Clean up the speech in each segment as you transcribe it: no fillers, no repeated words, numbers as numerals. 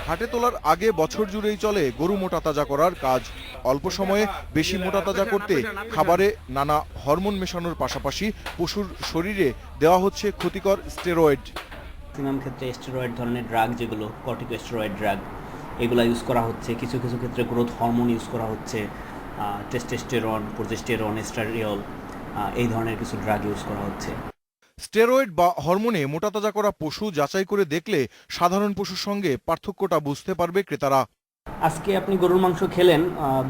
হাটে তোলার আগে বছর জুড়েই চলে গরু মোটা তাজা করার কাজ। অল্প সময়ে বেশি মোটা তাজা করতে খাবারে নানা হরমোন মেশানোর পাশাপাশি পশুর শরীরে দেওয়া হচ্ছে ক্ষতিকর স্টেরয়েড। ম্যাক্সিমাম ক্ষেত্রে স্টেরয়েড ধরনের ড্রাগ, যেগুলো কর্টিকোস্টেরয়েড ড্রাগ, এগুলো ইউজ করা হচ্ছে। কিছু কিছু ক্ষেত্রে গ্রোথ হরমোন ইউজ করা হচ্ছে, টেস্টোস্টেরন, প্রোজেস্টেরন, এস্ট্রাডিওল, এই ধরনের কিছু ড্রাগ ইউজ করা হচ্ছে। স্টেরয়েড বা হরমোনে মোটা তাজা করা পশু যাচাই করে দেখলে সাধারণ পশুর সঙ্গে পার্থক্যটা বুঝতে পারবে ক্রেতারা। আজকে আপনি গরুর মাংস খেলেন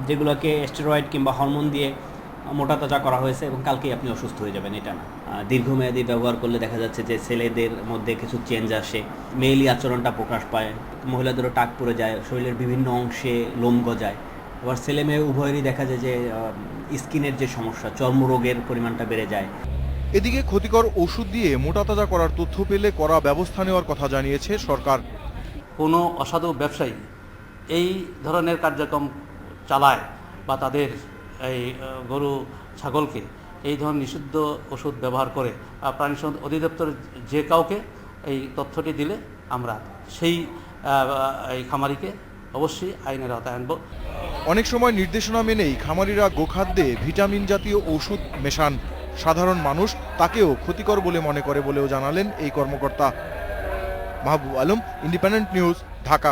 যেগুলোকে স্টেরয়েড কিংবা হরমোন দিয়ে মোটা তাজা করা হয়েছে, এবং কালকেই আপনি অসুস্থ হয়ে যাবেন, এটা না। দীর্ঘমেয়াদী ব্যবহার করলে দেখা যাচ্ছে যে ছেলেদের মধ্যে কিছু চেঞ্জ আসে, মেয়েলি আচরণটা প্রকাশ পায়, মহিলাদেরও টাক পড়ে যায়, শরীরের বিভিন্ন অংশে লোম গজায়। আবার ছেলে মেয়ে উভয়েরই দেখা যায় যে স্কিনের যে সমস্যা, চর্মরোগের পরিমাণটা বেড়ে যায়। এদিকে ক্ষতিকর ওষুধ দিয়ে মোটা তাজা করার তথ্য পেলে কড়া ব্যবস্থা নেওয়ার কথা জানিয়েছে সরকার। কোনো অসাধু ব্যবসায়ী এই ধরনের কার্যক্রম চালায় বা তাদের এই গরু ছাগলকে এই ধরনের নিষিদ্ধ ওষুধ ব্যবহার করে, প্রাণী সম্পদ অধিদপ্তর যে কাউকে এই তথ্যটি দিলে আমরা সেই এই খামারিকে অবশ্যই আইনের আওতায় আনব। অনেক সময় নির্দেশনা মেনেই খামারিরা গোখাদ্যে ভিটামিন জাতীয় ওষুধ মেশান। সাধারণ মানুষ তাকেও ক্ষতিকর বলে মনে করে বলেও জানালেন এই কর্মকর্তা। Mahbub Alam, independent news, Dhaka.